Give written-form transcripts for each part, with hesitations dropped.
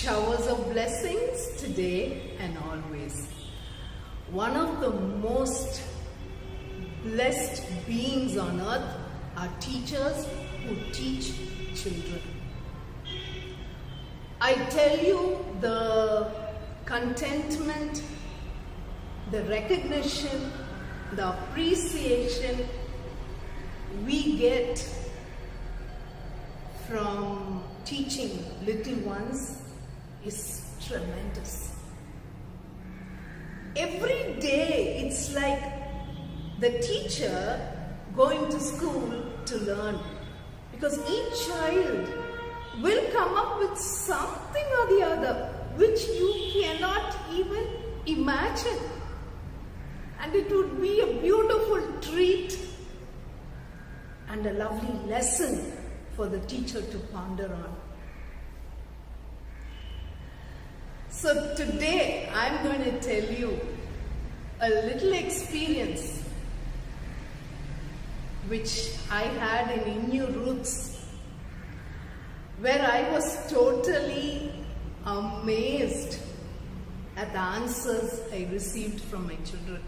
showers of blessings today and always. One of the most blessed beings on earth are teachers who teach children. I tell you, the contentment, the recognition, the appreciation we get from teaching little ones is tremendous. Every day it's like the teacher going to school to learn, because each child will come up with something or the other which you cannot even imagine, and it would be a beautiful treat and a lovely lesson for the teacher to ponder on. So today I'm going to tell you a little experience which I had in Innu Roots, where I was totally amazed at the answers I received from my children.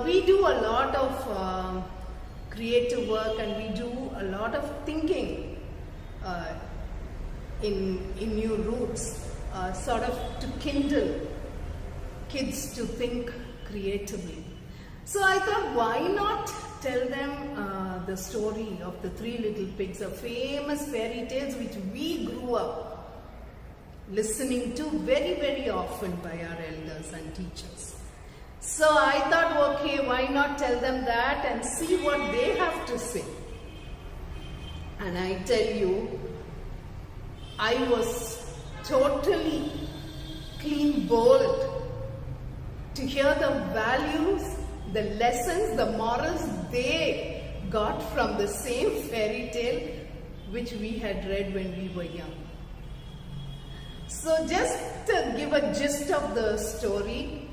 We do a lot of creative work, and we do a lot of thinking in Innu Roots, sort of to kindle kids to think creatively. So I thought, why not tell them the story of the Three Little Pigs, a famous fairy tales which we grew up listening to very, very often by our elders and teachers. So I thought, okay, why not tell them that and see what they have to say. And I tell you, I was totally clean bowled to hear the values, the lessons, the morals they got from the same fairy tale which we had read when we were young. So just to give a gist of the story,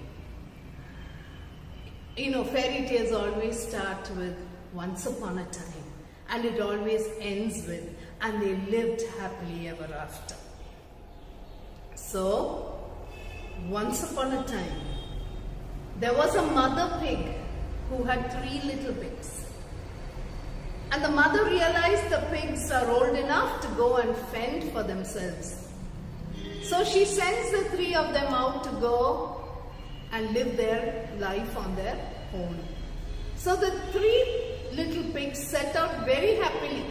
you know, fairy tales always start with once upon a time, and it always ends with, and they lived happily ever after. So, once upon a time, there was a mother pig who had 3 little pigs. And the mother realized the pigs are old enough to go and fend for themselves. So she sends the 3 of them out to go and live their life on their own. So the 3 little pigs set out very happily.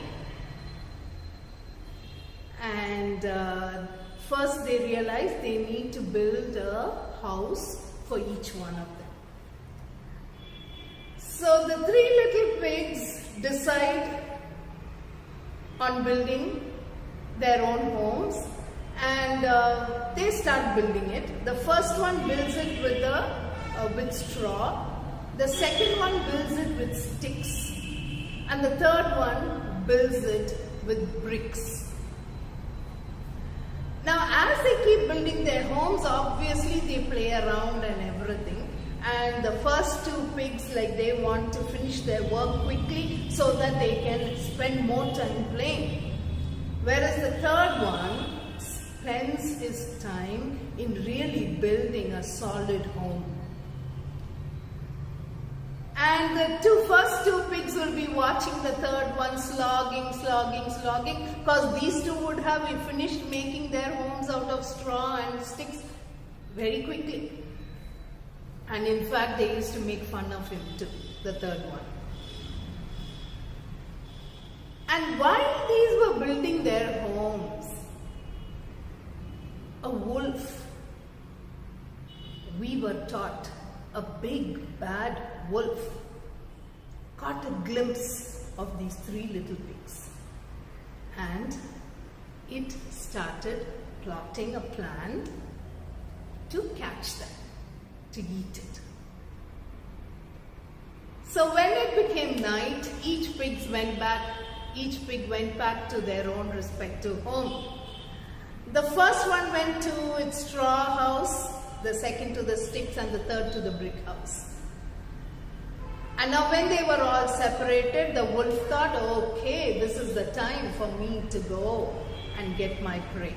And first they realized they need to build a house for each one of them. So the 3 little pigs decide on building their own homes, and they start building it. The first one builds it with straw. The second one builds it with sticks. And the third one builds it with bricks. Now, as they keep building their homes, obviously they play around and everything. And the first 2 pigs, like, they want to finish their work quickly so that they can spend more time playing. Whereas the third one spends his time in really building a solid home. And the first two pigs will be watching the third one slogging, because these two would have finished making their homes out of straw and sticks very quickly. And in fact, they used to make fun of him too, the third one. And while these were building their homes, a wolf, we were taught, a big bad wolf, caught a glimpse of these 3 little pigs, and it started plotting a plan to catch them, to eat it. So when it became night, each pig went back to their own respective home. The first one went to its straw house, the second to the sticks, and the third to the brick house. And now when they were all separated, the wolf thought, okay, this is the time for me to go and get my prey.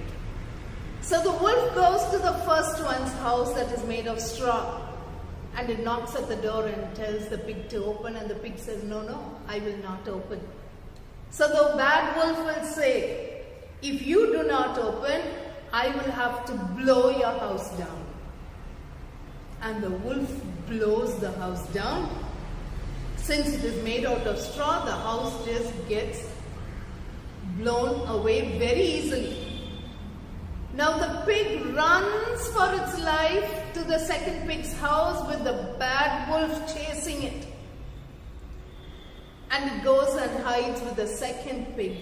So the wolf goes to the first one's house that is made of straw, and it knocks at the door and tells the pig to open, and the pig says, no, no, I will not open. So the bad wolf will say, if you do not open, I will have to blow your house down. And the wolf blows the house down. Since it is made out of straw, the house just gets blown away very easily. Now the pig runs for its life to the second pig's house with the bad wolf chasing it. And it goes and hides with the second pig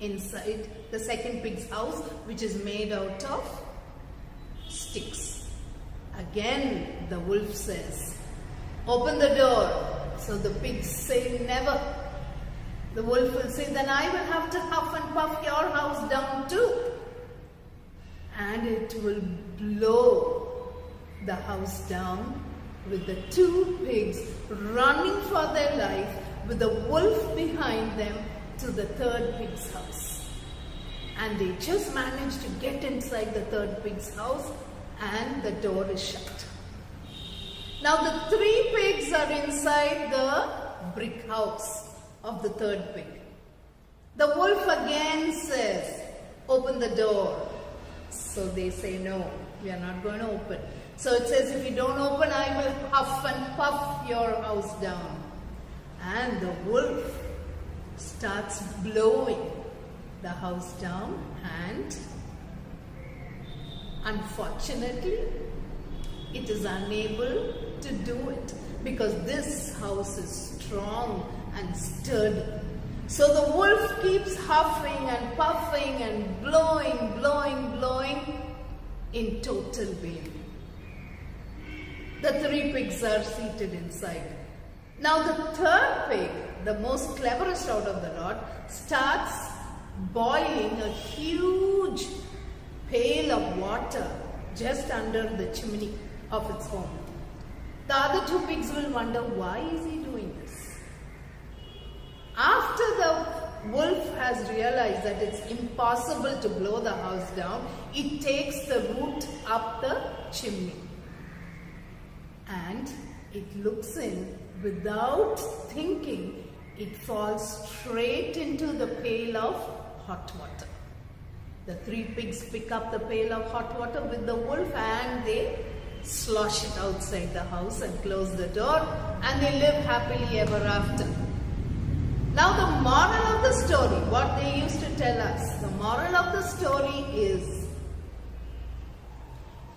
inside the second pig's house, which is made out of sticks. Again, the wolf says, open the door. So the pigs say, never. The wolf will say, then I will have to huff and puff your house down too. And it will blow the house down with the two pigs running for their life with the wolf behind them to the third pig's house. And they just managed to get inside the third pig's house, and the door is shut. Now the three pigs are inside the brick house of the third pig. The wolf again says, open the door. So they say, no, we are not going to open. So it says, if you don't open, I will huff and puff your house down. And the wolf starts blowing the house down, and unfortunately, it is unable to do it because this house is strong and sturdy. So the wolf keeps huffing and puffing and blowing in total vain. The three pigs are seated inside. Now the third pig, the most cleverest out of the lot, starts boiling a huge pail of water just under the chimney of its home. The other two pigs will wonder, why is he doing this? After the wolf has realized that it's impossible to blow the house down, it takes the route up the chimney. And it looks in without thinking. It falls straight into the pail of hot water. The three pigs pick up the pail of hot water with the wolf, and they slosh it outside the house and close the door, and they live happily ever after. Now the moral of the story, what they used to tell us, the moral of the story is,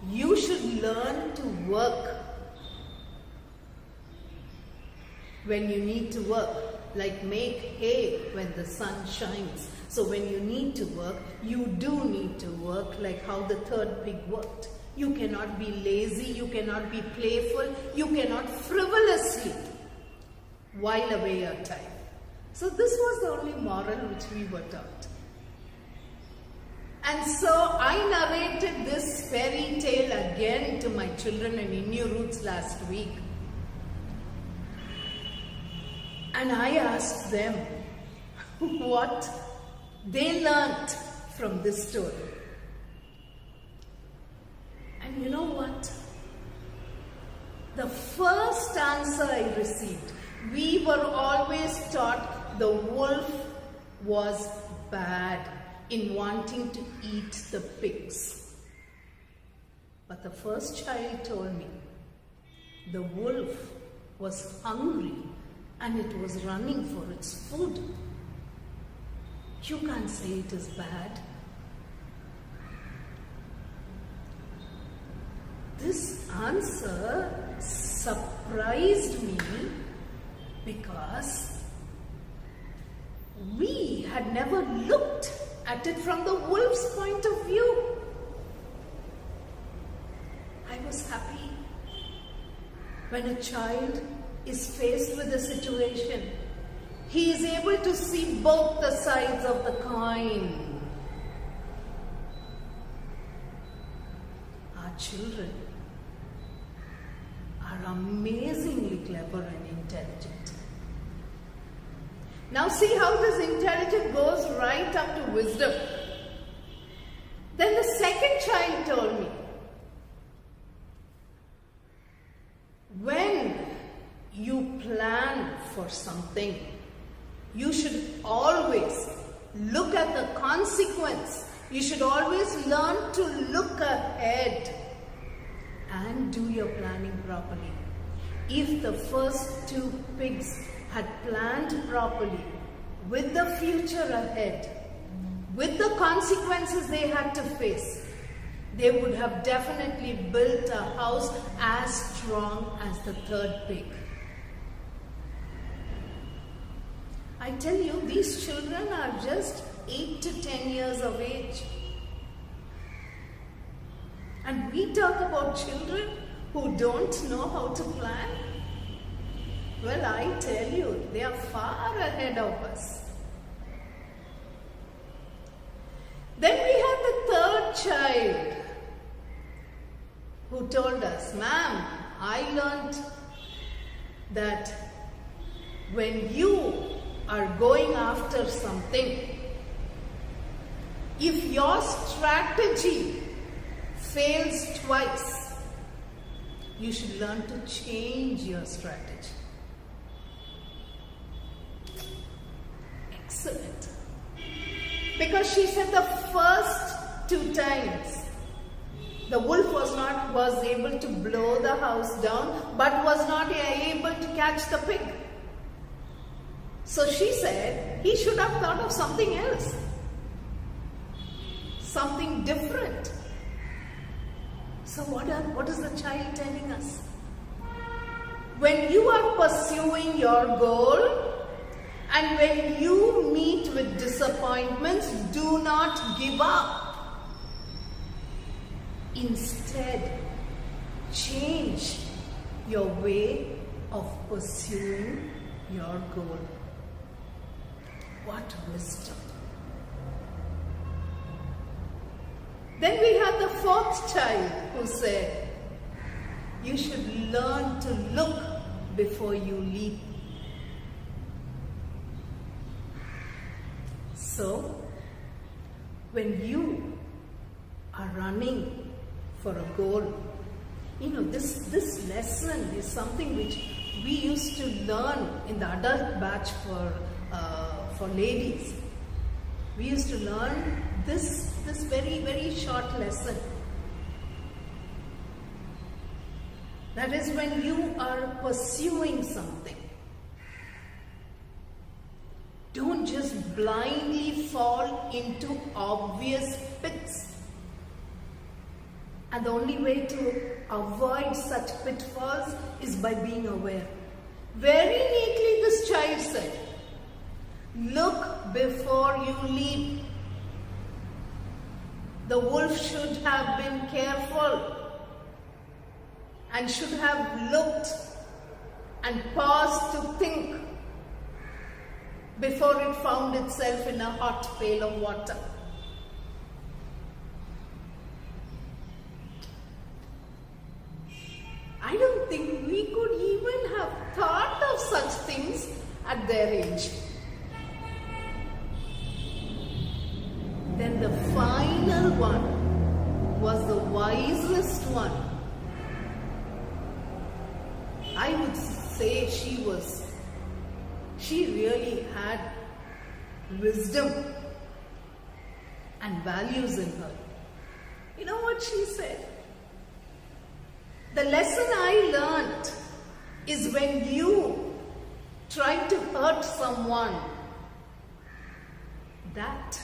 you should learn to work when you need to work, like make hay when the sun shines. So when you need to work, you do need to work like how the third pig worked. You cannot be lazy, you cannot be playful, you cannot frivolously while away your time. So this was the only moral which we were taught. And so I narrated this fairy tale again to my children in Innu Roots last week. And I asked them what they learnt from this story. And you know what? The first answer I received, we were always taught the wolf was bad in wanting to eat the pigs. But the first child told me the wolf was hungry and it was running for its food. You can't say it is bad. This answer surprised me because we had never looked at it from the wolf's point of view. I was happy when a child is faced with a situation. He is able to see both the sides of the coin. Our children are amazingly clever and intelligent. Now see how this intelligence goes right up to wisdom. Then the second child told me, when you plan for something, you should always look at the consequence. You should always learn to look ahead and do your planning properly. If the first two pigs had planned properly with the future ahead, with the consequences they had to face, they would have definitely built a house as strong as the third pig. I tell you, these children are just 8 to 10 years of age. And we talk about children who don't know how to plan. Well, I tell you, they are far ahead of us. Then we had the third child who told us, "Ma'am, I learned that when you are going after something, if your strategy fails twice, you should learn to change your strategy." Excellent. Because she said the first 2 times, the wolf was able to blow the house down, but was not able to catch the pig. So she said he should have thought of something else, something different. So what is the child telling us? When you are pursuing your goal and when you meet with disappointments, do not give up. Instead, change your way of pursuing your goal. What wisdom. Then we had the fourth child who said, you should learn to look before you leap. So, when you are running for a goal, this lesson is something which we used to learn in the adult batch for ladies. We used to learn this very, very short lesson. That is, when you are pursuing something, don't just blindly fall into obvious pits. And the only way to avoid such pitfalls is by being aware. Very neatly this child said, look before you leap. The wolf should have been careful and should have looked and paused to think before it found itself in a hot pail of water. I don't think we could even have thought of such things at their age. Then the final one was the wisest one. I would say she really had wisdom and values in her. You know what she said? The lesson I learned is when you try to hurt someone, that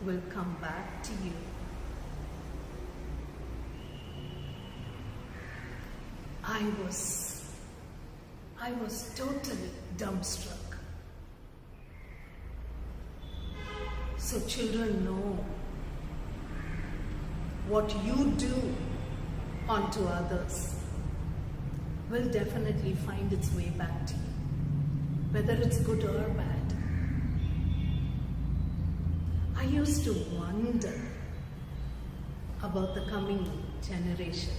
will come back to you. I was totally dumbstruck. So children, know what you do onto others will definitely find its way back to you, whether it's good or bad. I used to wonder about the coming generation,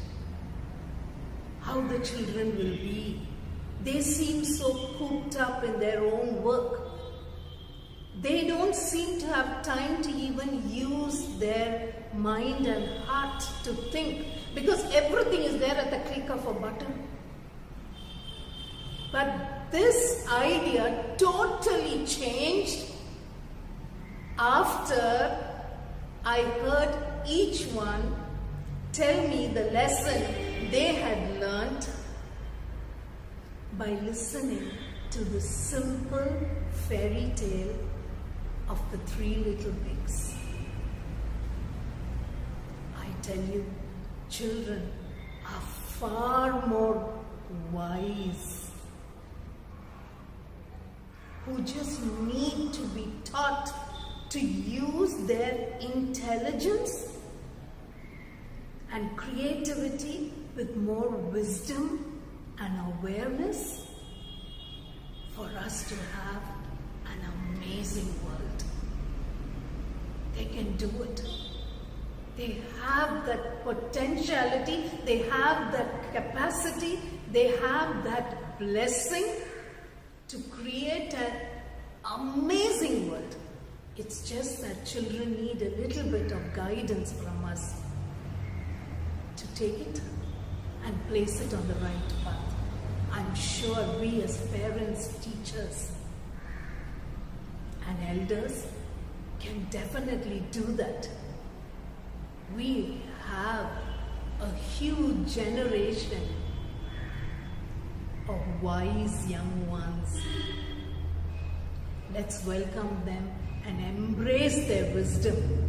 how the children will be They seem so cooped up in their own work. They don't seem to have time to even use their mind and heart to think, because everything is there at the click of a button. But this idea totally changed after I heard each one tell me the lesson they had learnt by listening to the simple fairy tale of the Three Little Pigs. I tell you, children are far more wise, who just need to be taught to use their intelligence and creativity with more wisdom and awareness for us to have an amazing world. They can do it. They have that potentiality, they have that capacity, they have that blessing to create an amazing world. It's just that children need a little bit of guidance from us to take it and place it on the right path. I'm sure we as parents, teachers, and elders can definitely do that. We have a huge generation of wise young ones. Let's welcome them and embrace their wisdom.